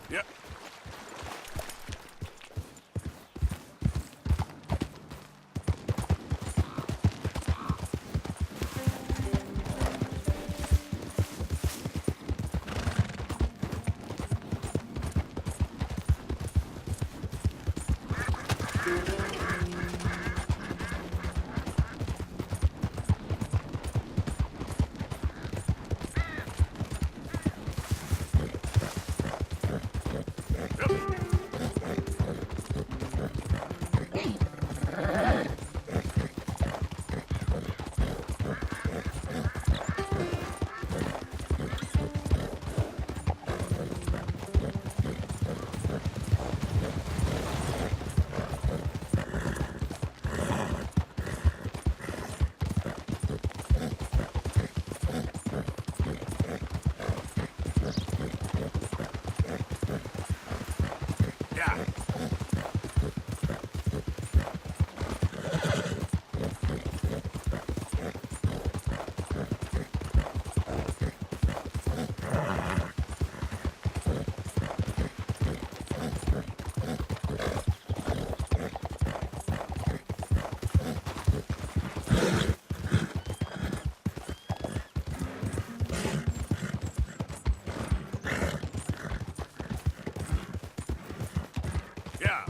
Yep. Yeah.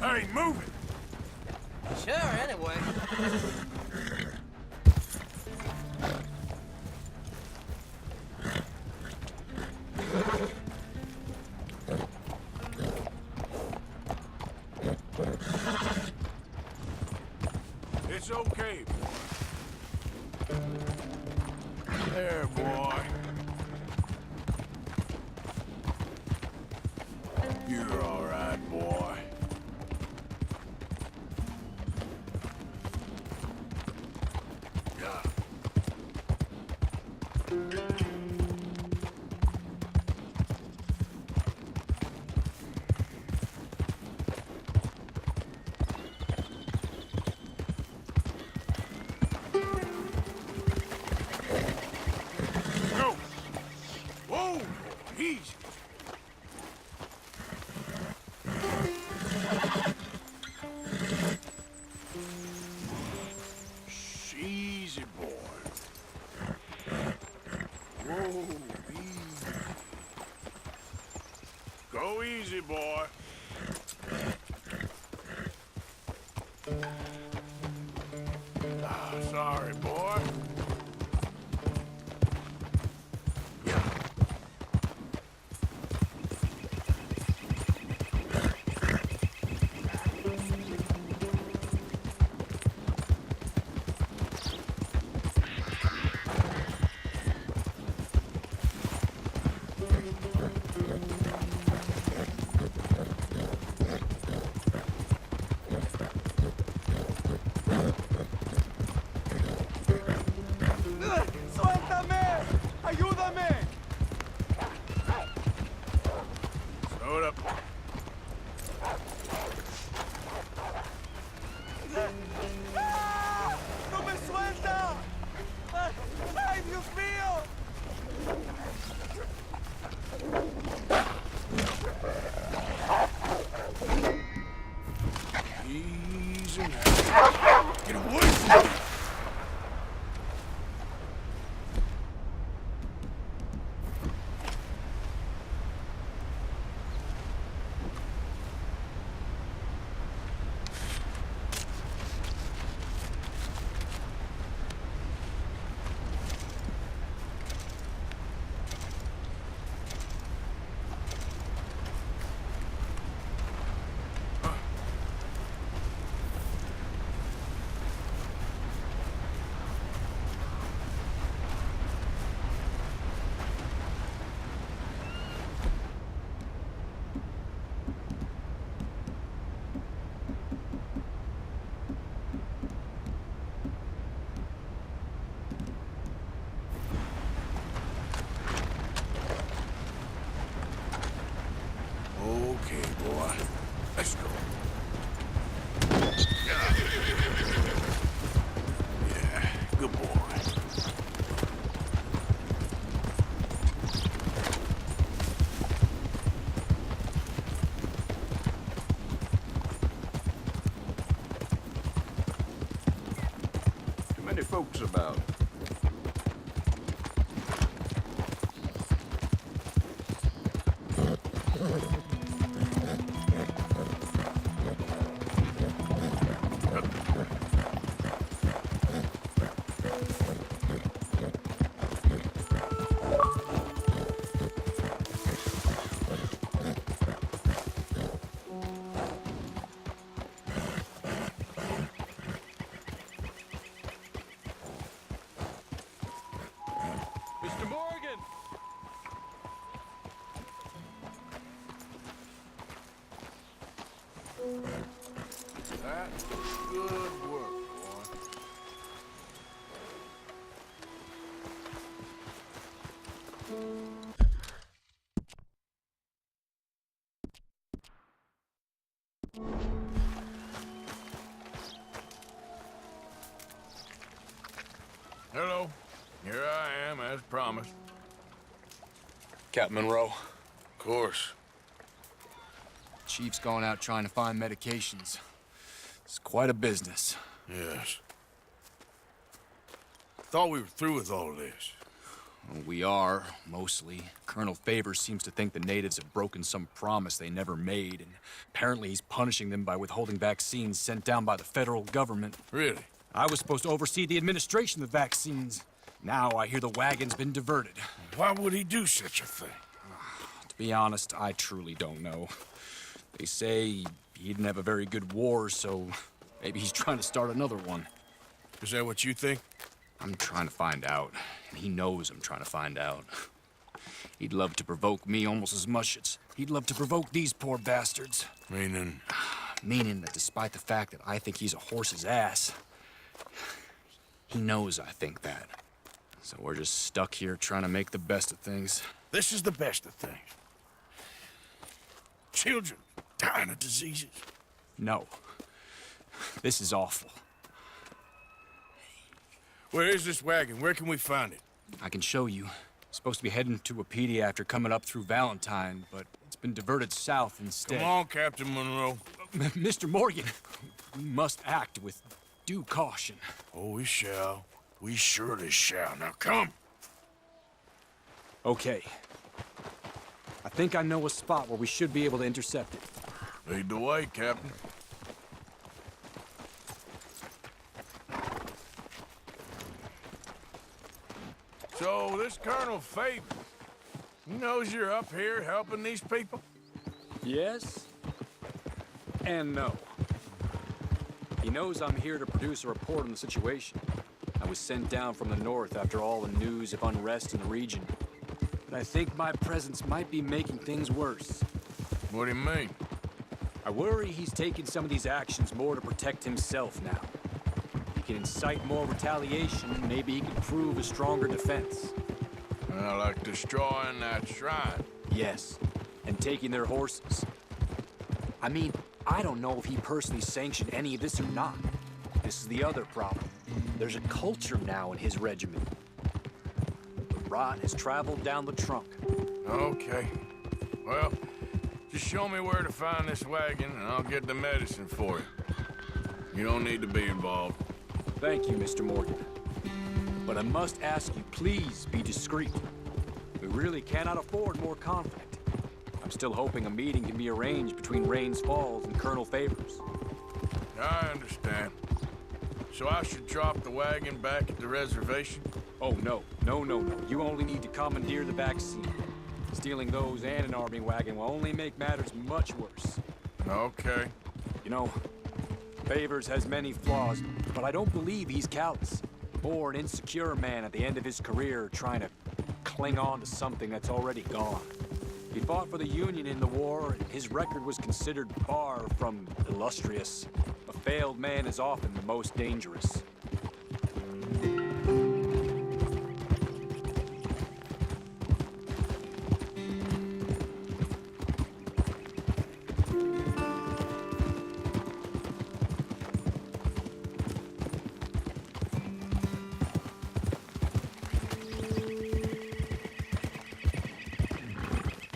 Hurry, move it! Sure, anyway. It's okay. There, boy. You're all right, boy. Yeah. Go! Whoa! Easy! Easy, boy. Whoa, easy. Go easy, boy. Ah, sorry, boy. Yeah. ¡Suéltame! ¡Ayúdame! Hold up. ¡Ah! ¡No me suelta! ¡Ay, ay, Dios mío! Easy now. Get away from me. many folks about? Mr. Morgan! That's good work, boy. Hello. Here I am, as promised. Captain Monroe, Of course. Chief's gone out trying to find medications. It's quite a business. Yes. Thought we were through with all this. Well, we are, mostly. Colonel Favors seems to think the natives have broken some promise they never made, and apparently he's punishing them by withholding vaccines sent down by the federal government. Really? I was supposed to oversee the administration of the vaccines. Now I hear the wagon's been diverted. Why would he do such a thing? To be honest, I truly don't know. They say he didn't have a very good war, so maybe he's trying to start another one. Is that what you think? I'm trying to find out, and he knows I'm trying to find out. He'd love to provoke me almost as much as he'd love to provoke these poor bastards. Meaning? Meaning that despite the fact that I think he's a horse's ass, he knows I think that. So we're just stuck here trying to make the best of things. This is the best of things. Children dying of diseases. No. This is awful. Where is this wagon? Where can we find it? I can show you. Supposed to be heading to Wapiti after coming up through Valentine, but it's been diverted south instead. Come on, Captain Monroe. Mr. Morgan, we must act with due caution. Oh, we shall. We surely shall. Now come. Okay. I think I know a spot where we should be able to intercept it. Lead the way, Captain. So, this Colonel Favors, he knows you're up here helping these people? Yes and no. He knows I'm here to produce a report on the situation. I was sent down from the north after all the news of unrest in the region. But I think my presence might be making things worse. What do you mean? I worry he's taking some of these actions more to protect himself now. He can incite more retaliation, maybe he can prove a stronger defense. Like destroying that shrine. Yes, and taking their horses. I mean, I don't know if he personally sanctioned any of this or not. This is the other problem. There's a culture now in his regiment. The rot has traveled down the trunk. Okay. Well, just show me where to find this wagon, and I'll get the medicine for you. You don't need to be involved. Thank you, Mr. Morgan. But I must ask you, please be discreet. We really cannot afford more conflict. I'm still hoping a meeting can be arranged between Rains Falls and Colonel Favors. I understand. So I should drop the wagon back at the reservation? Oh, no. No. You only need to commandeer the vaccine. Stealing those and an army wagon will only make matters much worse. Okay. You know, Favors has many flaws, but I don't believe he's callous. Or an insecure man at the end of his career trying to cling on to something that's already gone. He fought for the Union in the war, and his record was considered far from illustrious. A failed man is often the most dangerous.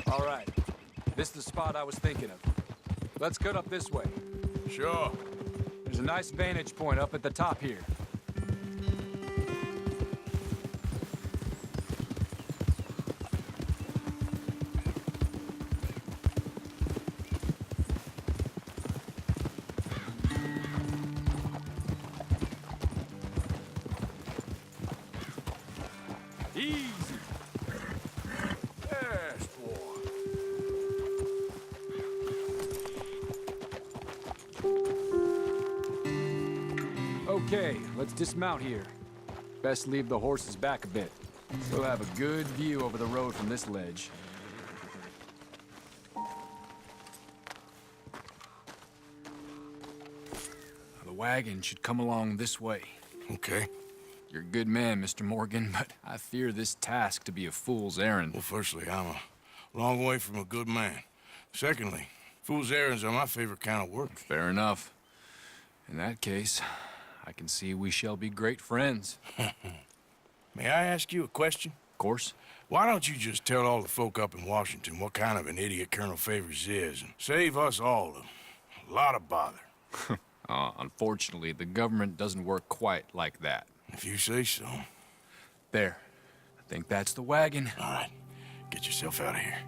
All right, this is the spot I was thinking of. Let's cut up this way. Sure. There's a nice vantage point up at the top here. Easy. Yes, boy. Okay, let's dismount here. Best leave the horses back a bit. We'll have a good view over the road from this ledge. The wagon should come along this way. Okay. You're a good man, Mr. Morgan, but I fear this task to be a fool's errand. Well, firstly, I'm a long way from a good man. Secondly, fool's errands are my favorite kind of work. Fair enough. In that case, I can see we shall be great friends. May I ask you a question? Of course. Why don't you just tell all the folk up in Washington what kind of an idiot Colonel Favors is and save us all a lot of bother? Unfortunately, the government doesn't work quite like that. If you say so. There. I think that's the wagon. All right, get yourself out of here.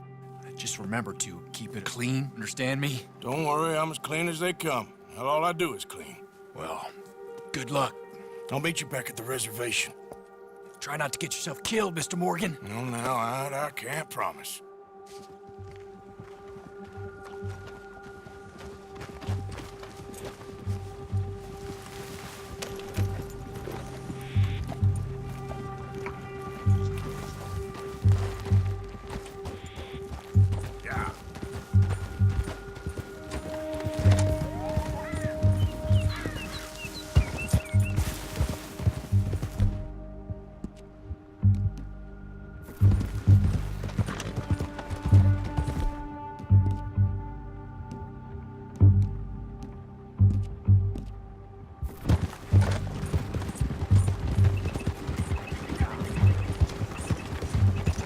Just remember to keep it clean, understand me? Don't worry, I'm as clean as they come. Well, all I do is clean. Well, good luck. I'll meet you back at the reservation. Try not to get yourself killed, Mr. Morgan. No, now, I can't promise.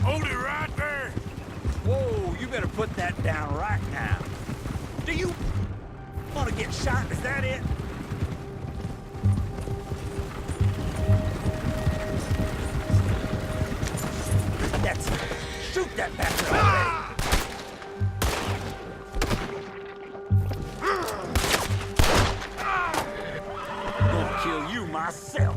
Hold it right there! Whoa, you better put that down right now. Do you want to get shot? Is that it? That's it. Shoot that bastard already. I'm gonna kill you myself.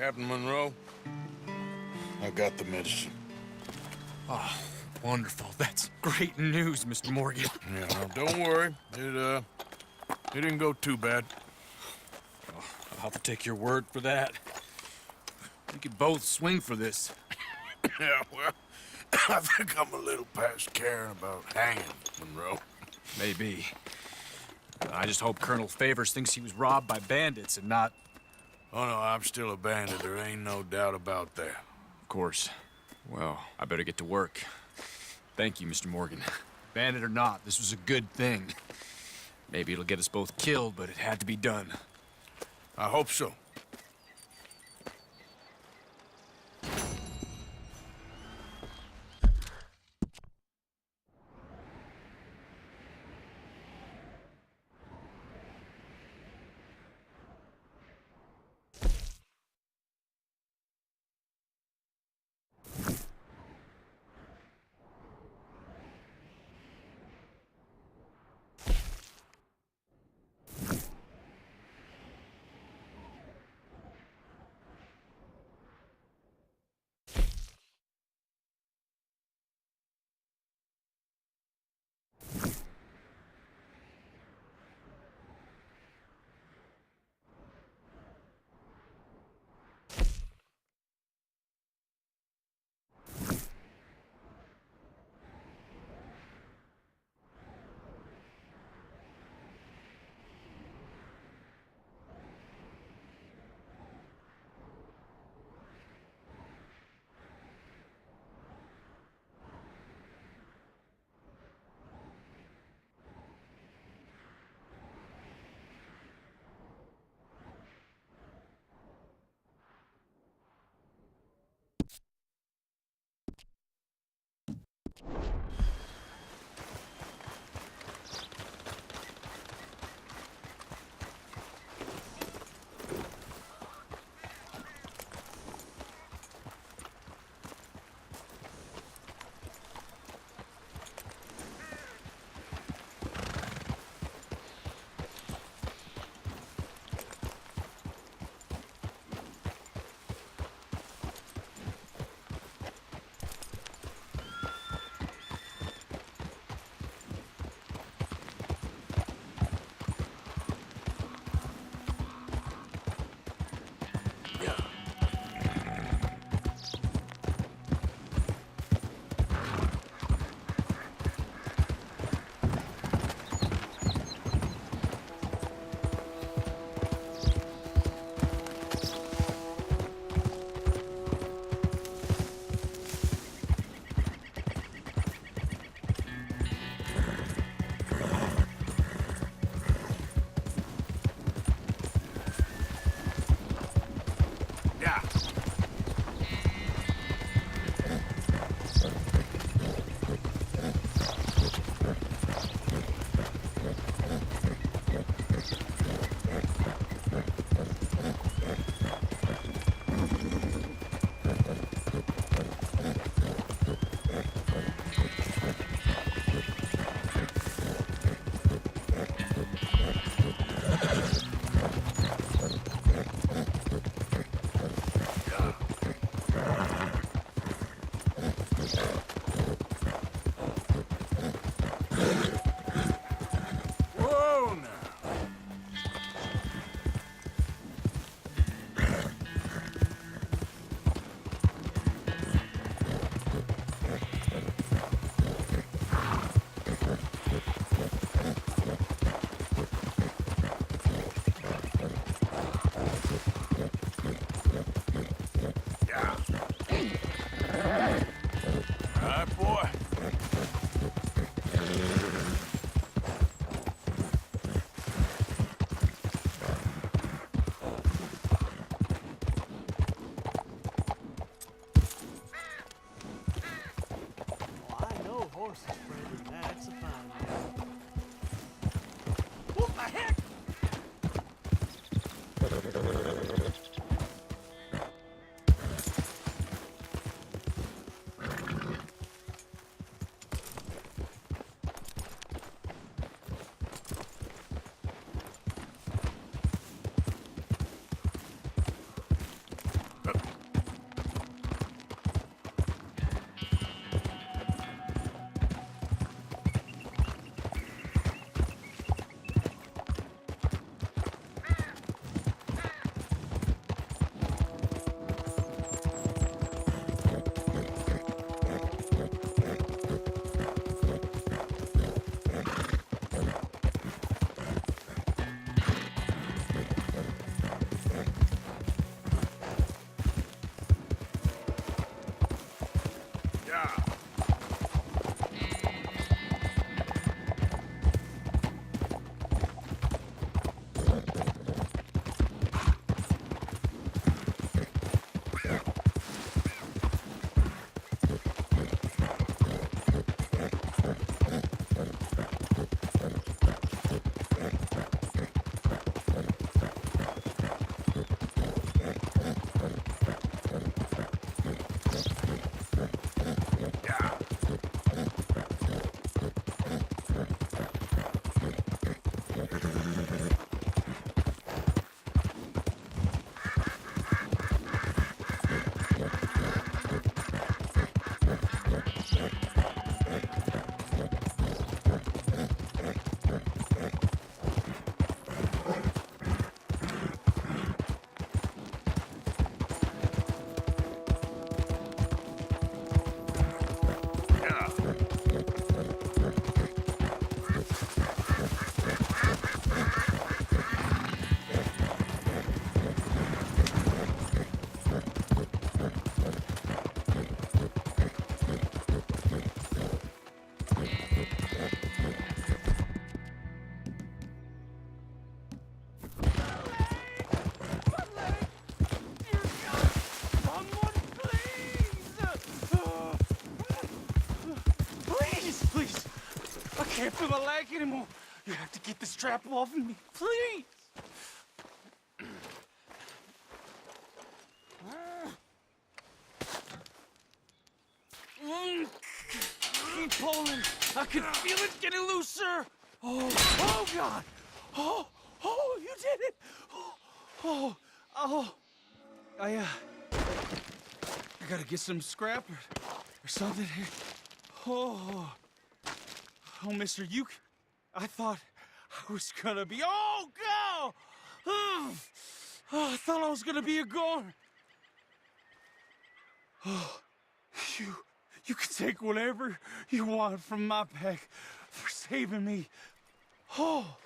Captain Monroe, I got the medicine. Oh, wonderful. That's great news, Mr. Morgan. Yeah, now, don't worry. It didn't go too bad. Oh, I'll have to take your word for that. We could both swing for this. Yeah, well, I think I'm a little past caring about hanging, Monroe. Maybe. I just hope Colonel Favors thinks he was robbed by bandits and not... Oh, no, I'm still a bandit. There ain't no doubt about that. Of course. Well, I better get to work. Thank you, Mr. Morgan. Bandit or not, this was a good thing. Maybe it'll get us both killed, but it had to be done. I hope so. can't feel my leg anymore. You have to get this strap off of me, please. Keep pulling. I can feel it getting looser. Oh God. Oh, you did it. I gotta get some scrap or something here. Oh, mister, I thought I was gonna be, oh, God! Oh, I thought I was gonna be a goner. Oh, you can take whatever you want from my pack for saving me. Oh.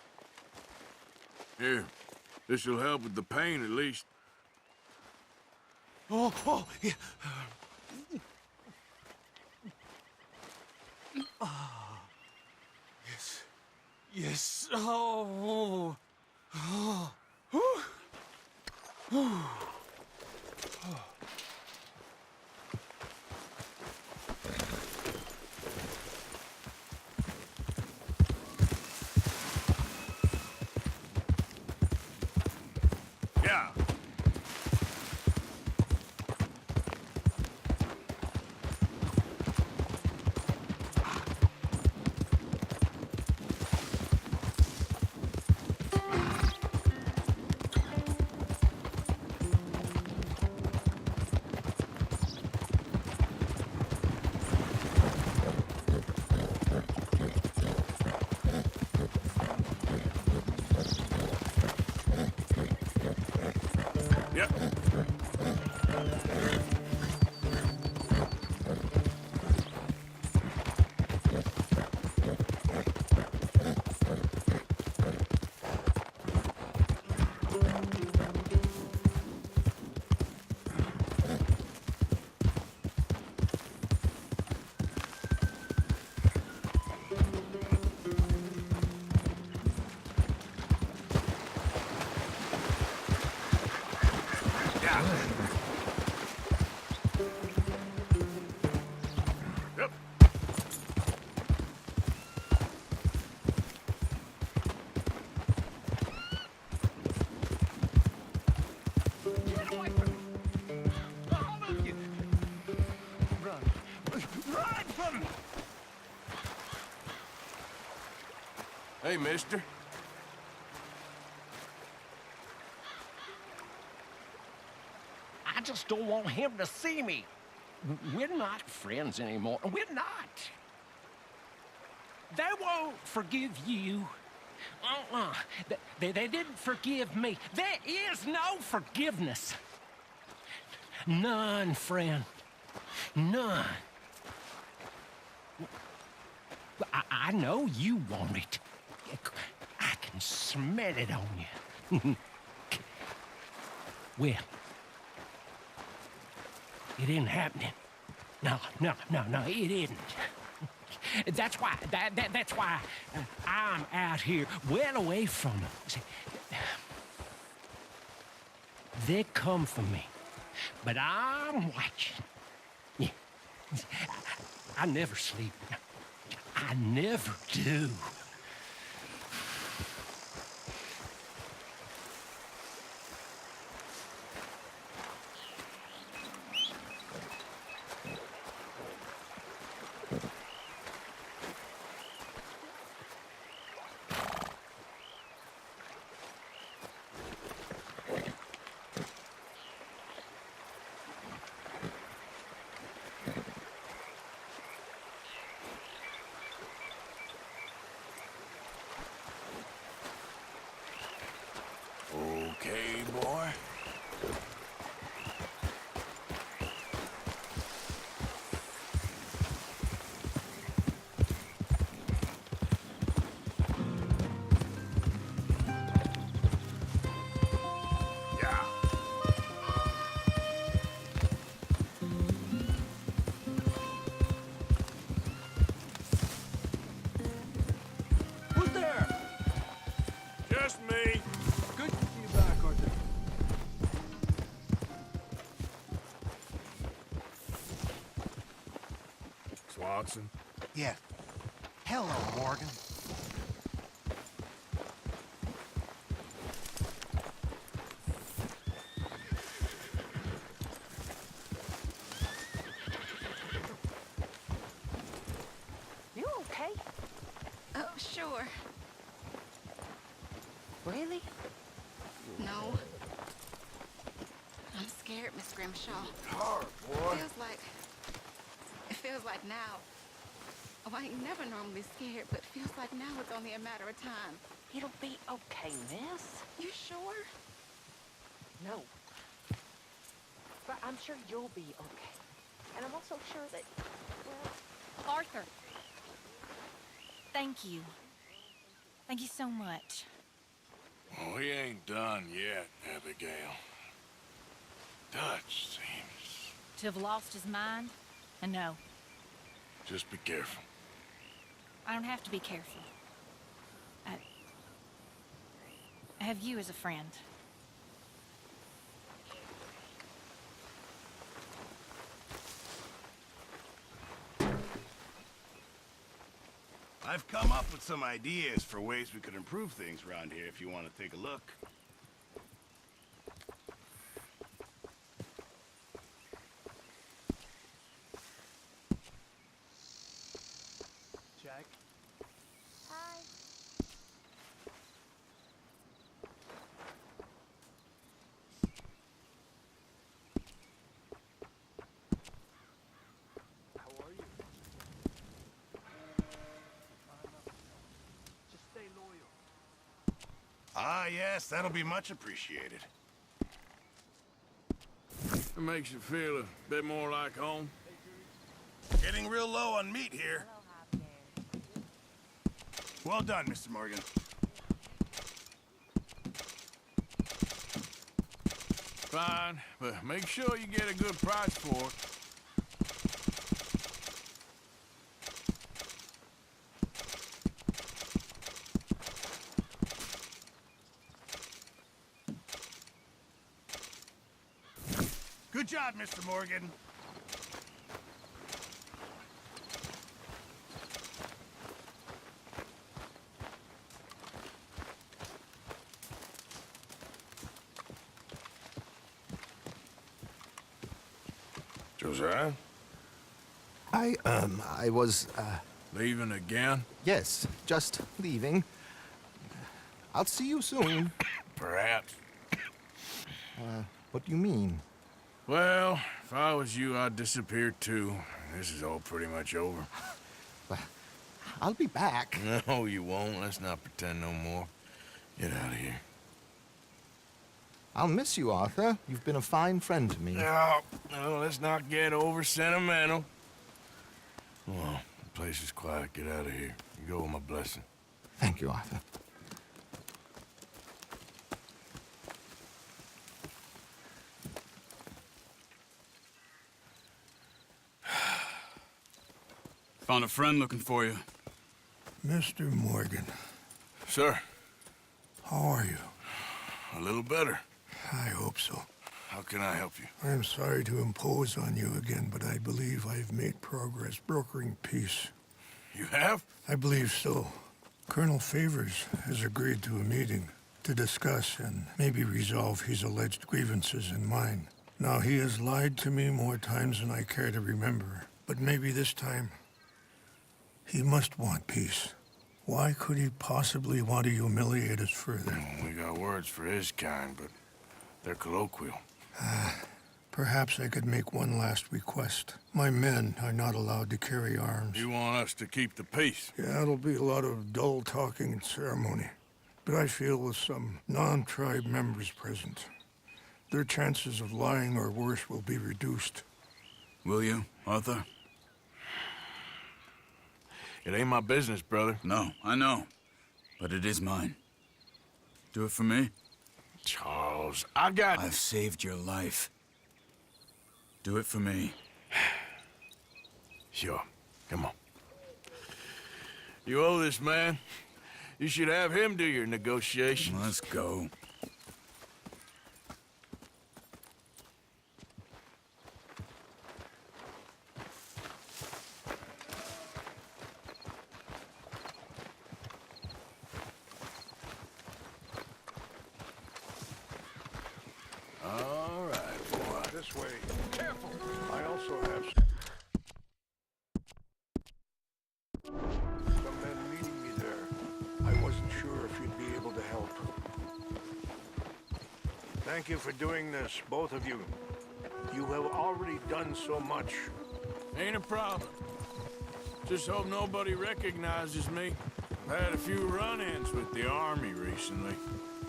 Here, this'll help with the pain at least. Oh, yeah. Yes. Oh. Yeah. Yep. Yep. Get away from me. All of you. Run. Run from me. Hey, mister. I just don't want him to see me. We're not friends anymore. We're not. They won't forgive you. They didn't forgive me. There is no forgiveness. None, friend. None. I know you want it. I can smell it on you. Well, it isn't happening. No, it isn't. That's why, that's why I'm out here, well away from them. See, they come for me, but I'm watching. Yeah. I never sleep. I never do. Okay, boy. Yeah. Who's there? Just me. Good to see you back, Arthur. Swanson. Yeah. Hello, Morgan. sure. Really? No. I'm scared, Miss Grimshaw. Hard, boy. It feels like now. Oh, I ain't never normally scared, but feels like now it's only a matter of time. It'll be okay, miss. You sure? No. But I'm sure you'll be okay. And I'm also sure that, well... Arthur. Thank you. Thank you so much. Oh, he ain't done yet, Abigail. Dutch seems... To have lost his mind? And no, Just be careful. I don't have to be careful. I have you as a friend. I've come up with some ideas for ways we could improve things around here if you want to take a look. Jack? Hi. How are you? Just stay loyal. Ah, yes, that'll be much appreciated. It makes you feel a bit more like home. Getting real low on meat here. Well done, Mr. Morgan. Fine, but make sure you get a good price for it. Good job, Mr. Morgan. Josiah? I was, Leaving again? yes, just leaving. I'll see you soon. Perhaps. What do you mean? Well, if I was you, I'd disappear too. This is all pretty much over. I'll be back. No, you won't. Let's not pretend no more. Get out of here. I'll miss you, Arthur. You've been a fine friend to me. No, let's not get over sentimental. Well, the place is quiet. Get out of here. You go with my blessing. Thank you, Arthur. Found a friend looking for you. Mr. Morgan, Sir, how are you? a little better. I hope so. How can I help you? I'm sorry to impose on you again, but I believe I've made progress brokering peace. You have? I believe so. Colonel Favors has agreed to a meeting to discuss and maybe resolve his alleged grievances and mine. Now, he has lied to me more times than I care to remember, but maybe this time he must want peace. Why could he possibly want to humiliate us further? We got words for his kind, but they're colloquial. Perhaps I could make one last request. My men are not allowed to carry arms. You want us to keep the peace? Yeah, it'll be a lot of dull talking and ceremony. But I feel with some non-tribe members present, their chances of lying or worse will be reduced. Will you, Arthur? It ain't my business, brother. No, I know. But it is mine. Do it for me? Charles, I've saved your life. Do it for me. Sure. Come on. You owe this man. You should have him do your negotiations. Let's go. All right, boy. This way. Careful! I also have some men meeting me there. Thank you for doing this, both of you. You have already done so much. Ain't a problem. Just hope nobody recognizes me. I've had a few run-ins with the army recently.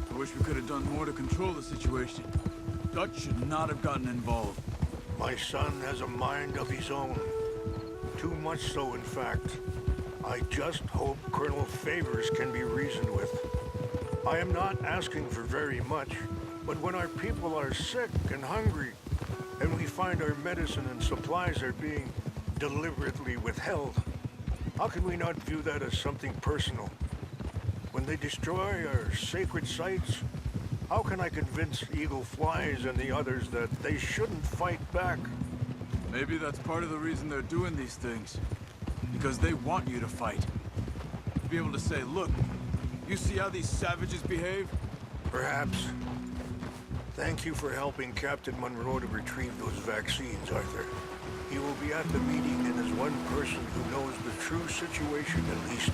I wish we could have done more to control the situation. Dutch should not have gotten involved. My son has a mind of his own. Too much so, in fact. I just hope Colonel Favors can be reasoned with. I am not asking for very much, but when our people are sick and hungry, and we find our medicine and supplies are being deliberately withheld, how can we not view that as something personal? When they destroy our sacred sites, how can I convince Eagle Flies and the others that they shouldn't fight back? Maybe that's part of the reason they're doing these things. Because they want you to fight. To be able to say, look, you see how these savages behave? Perhaps. Thank you for helping Captain Monroe to retrieve those vaccines, Arthur. He will be at the meeting, and as one person who knows the true situation at least,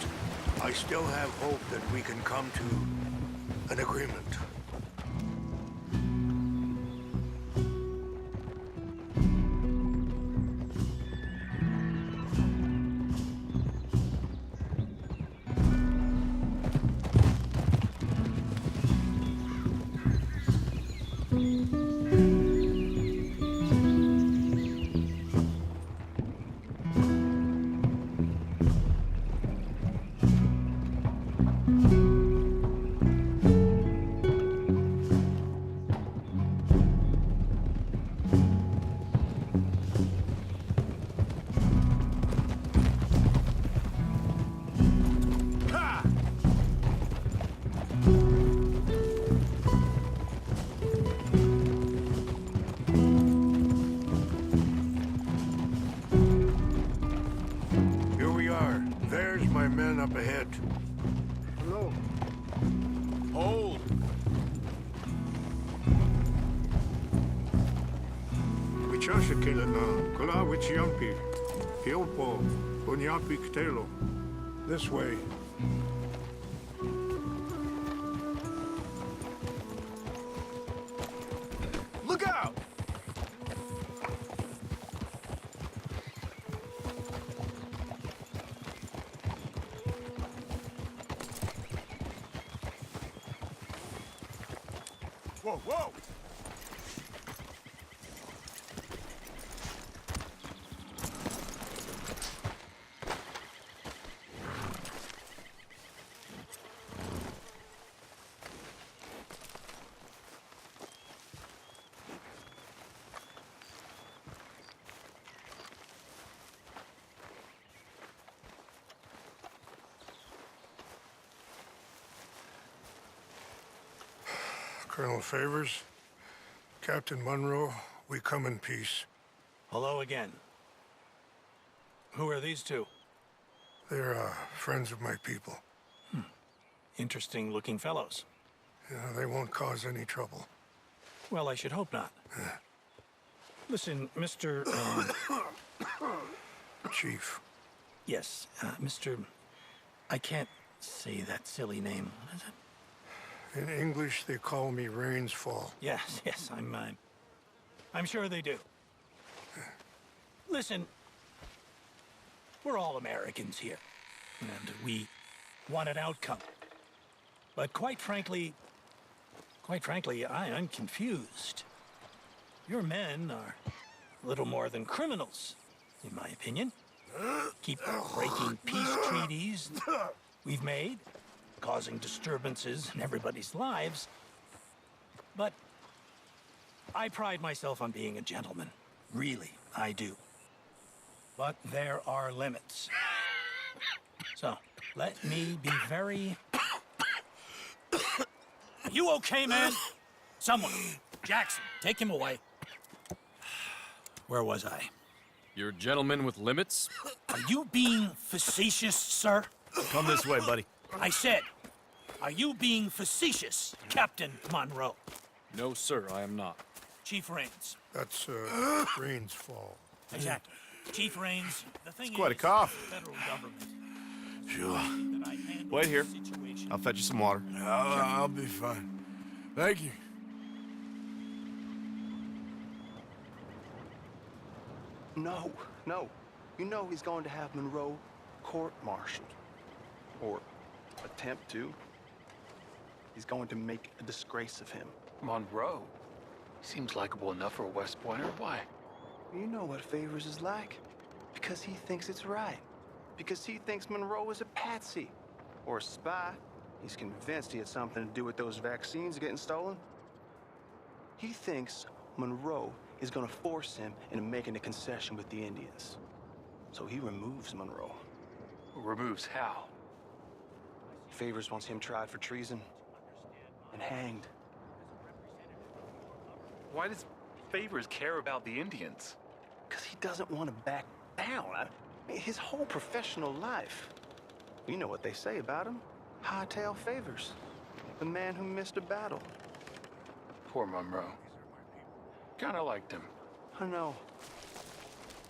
I still have hope that we can come to an agreement. Up ahead. Hello. Hold. Wichashakila na kala wichiampi. Hiopo bunyapi ktelo. This way. Look out! Whoa, whoa! Colonel Favors, Captain Monroe, we come in peace. Hello again. Who are these two? They're friends of my people. Interesting looking fellows. Yeah, they won't cause any trouble. Well, I should hope not. Listen, Mr. Chief. Yes, Mr. I can't say that silly name. What is it? In English, they call me Rains Fall. Yes, I'm sure they do. Listen, we're all Americans here, and we want an outcome. But quite frankly, I'm confused. Your men are a little more than criminals, in my opinion. Keep breaking peace treaties we've made, causing disturbances in everybody's lives. But I pride myself on being a gentleman. Really, I do. But there are limits. So, let me be very... You okay, man? Someone. Jackson, take him away. Where was I? You're a gentleman with limits? Are you being facetious, sir? Come this way, buddy. I said, are you being facetious, Captain Monroe? No, sir, I am not. Chief Rains. That's, Rains Fall. Exactly. Chief Rains, the thing It's quite a is, cough. the federal government. Sure. Wait here. I'll fetch you some water. I'll be fine. Thank you. No, no. You know he's going to have Monroe court-martialed. Or attempt to. He's going to make a disgrace of him. Monroe? Seems likable enough for a West Pointer. Why? You know what Favors is like. Because he thinks it's right. Because he thinks Monroe is a patsy. Or a spy. He's convinced he had something to do with those vaccines getting stolen. He thinks Monroe is gonna force him into making a concession with the Indians. So he removes Monroe. Removes how? Favors wants him tried for treason and hanged. Why does Favors care about the Indians? Because he doesn't want to back down. His whole professional life. You know what they say about him. Hightail Favors. The man who missed a battle. Poor Monroe. Kinda liked him. I know.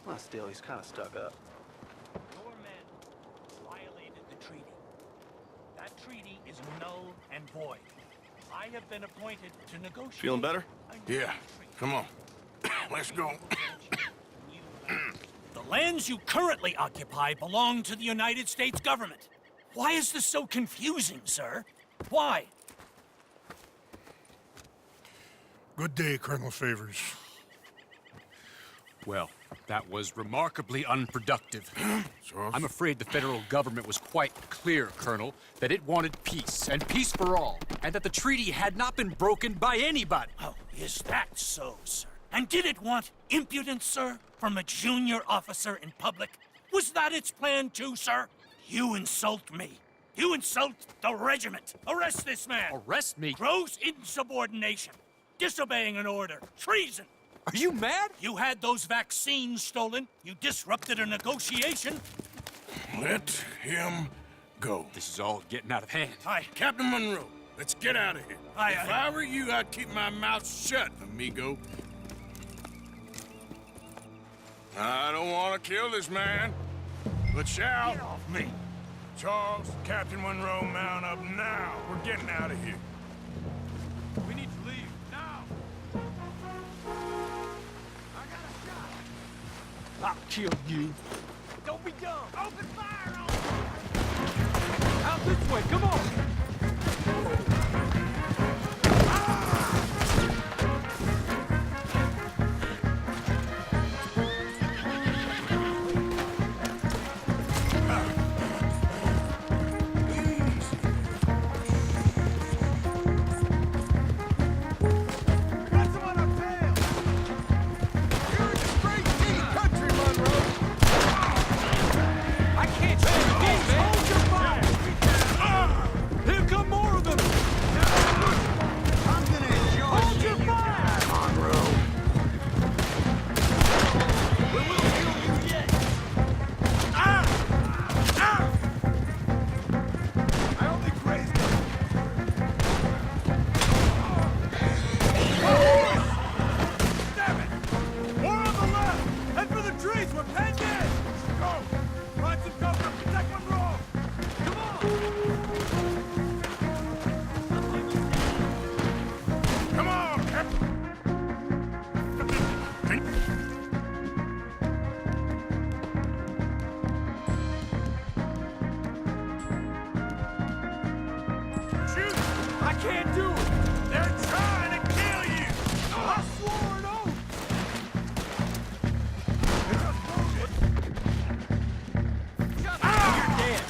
Well, still, he's kind of stuck up. Your men violated the treaty. That treaty is null and void. I have been appointed to negotiate. Feeling better? Yeah. Come on. Let's go. The lands you currently occupy belong to the United States government. Why is this so confusing, sir? Why? Good day, Colonel Favors. Well, that was remarkably unproductive. I'm afraid the federal government was quite clear, Colonel, that it wanted peace, and peace for all, and that the treaty had not been broken by anybody. Oh, is that so, sir? And did it want impudence, sir, from a junior officer in public? Was that its plan too, sir? You insult me. You insult the regiment. Arrest this man. Arrest me? Gross insubordination. Disobeying an order. Treason. Are you mad? You had those vaccines stolen. You disrupted a negotiation. Let him go. This is all getting out of hand. Aye. Captain Monroe, let's get out of here. Aye, If aye. I were you, I'd keep my mouth shut, amigo. I don't want to kill this man, but shall. Get off me. Charles, Captain Monroe, mount up now. We're getting out of here. We need to leave now. I'll kill you. Don't be dumb. Open fire on Out this way, come on! I can't stand this, man! Hold your fire! Here come more of them! I'm gonna enjoy Hold your fire! Monroe. We will kill you yet. I only grazed him. Damn it! More on the left! Head for the trees! We're penned in! Go! Find some cover! Protect Monroe! Come on! Come on, Captain. Shoot! I can't do it! They're trying to kill you! I swore an oath! You're dead!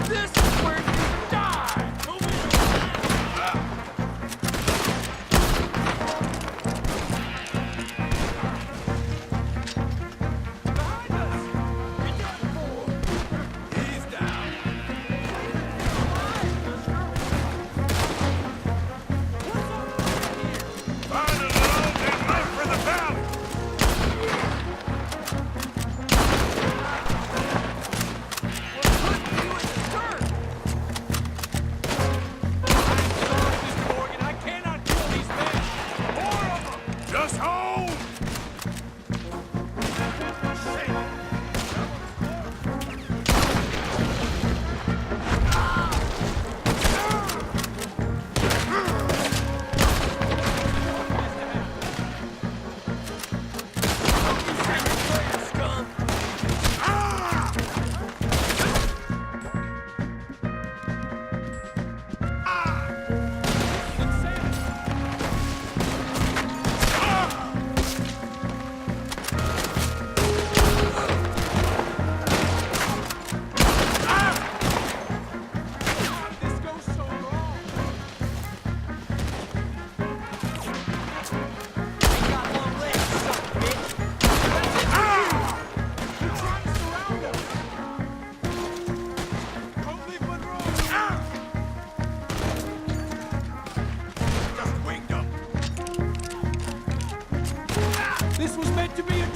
This is where you die! Behind us! Get down the floor!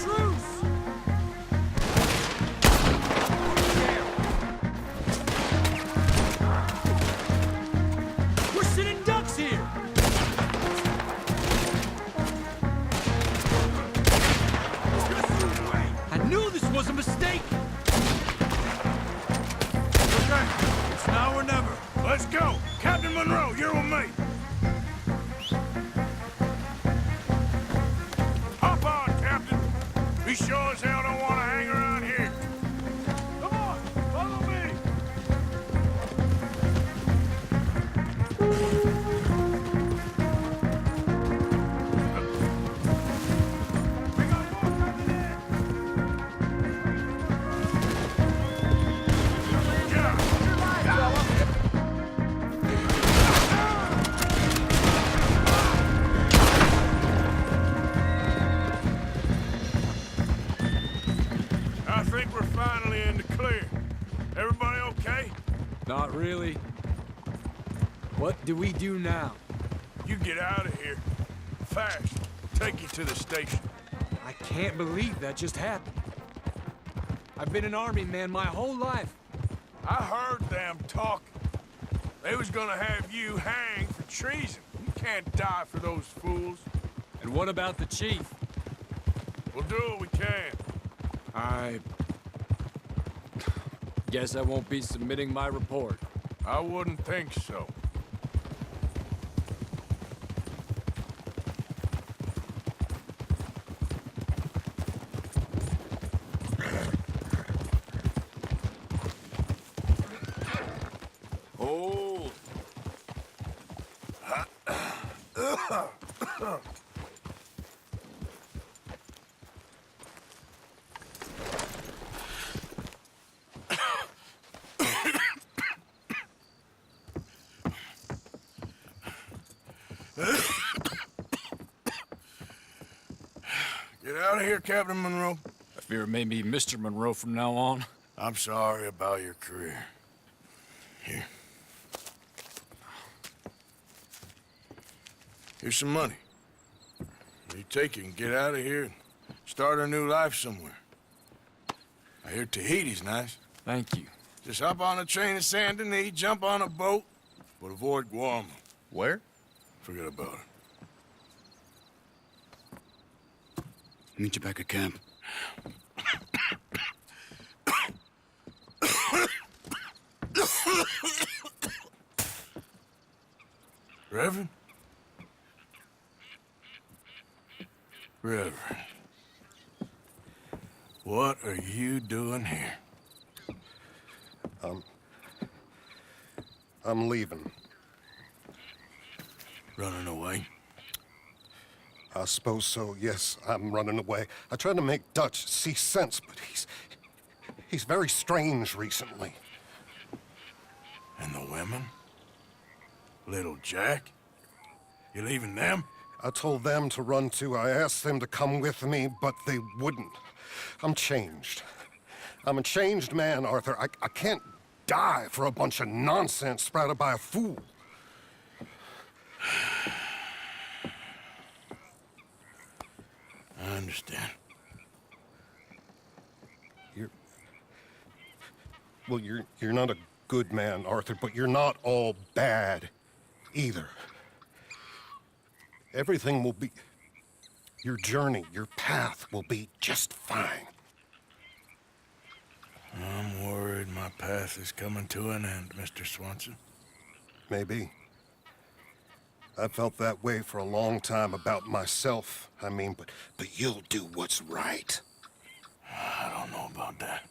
truce! We're sitting ducks here! I knew this was a mistake! Okay, it's now or never. Let's go. Captain Monroe, you're with me. Hop on, Captain. We sure as hell don't want to hang around here. Come on, follow me. I think we're finally in the clear. Everybody okay? Not really. What do we do now? You get out of here. Fast. Take you to the station. I can't believe that just happened. I've been an army man my whole life. I heard them talking. They was gonna have you hanged for treason. You can't die for those fools. And what about the chief? We'll do what we can. I guess I won't be submitting my report. I wouldn't think so. Hold. Get out of here, Captain Monroe. I fear it may be Mr. Monroe from now on. I'm sorry about your career. Here. Here's some money. You take it and get out of here and start a new life somewhere. I hear Tahiti's nice. Thank you. Just hop on a train to Saint Denis, jump on a boat, but avoid Guam. Where? Forget about it. Meet you back at camp. Reverend? Reverend. What are you doing here? I'm leaving. Running away? I suppose so, yes, I'm running away. I tried to make Dutch see sense, but he's very strange recently. And the women? Little Jack? You leaving them? I told them to run too. I asked them to come with me, but they wouldn't. I'm changed. I'm a changed man, Arthur. I can't die for a bunch of nonsense sprouted by a fool. I understand. You're not a good man, Arthur, but you're not all bad either. Everything will be... Your journey, your path will be just fine. I'm worried my path is coming to an end, Mr. Swanson. Maybe. I felt that way for a long time about myself. I mean, but you'll do what's right. I don't know about that.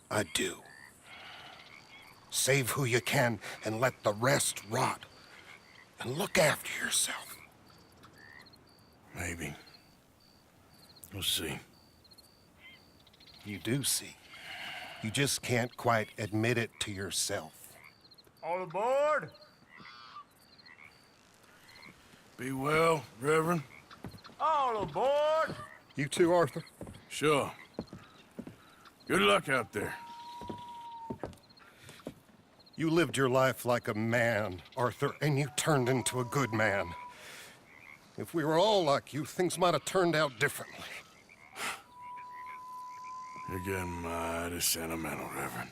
I do. Save who you can and let the rest rot. And look after yourself. Maybe. We'll see. You do see. You just can't quite admit it to yourself. All aboard! Be well, Reverend. All aboard! You too, Arthur? Sure. Good luck out there. You lived your life like a man, Arthur, and you turned into a good man. If we were all like you, things might have turned out differently. You're getting mighty sentimental, Reverend.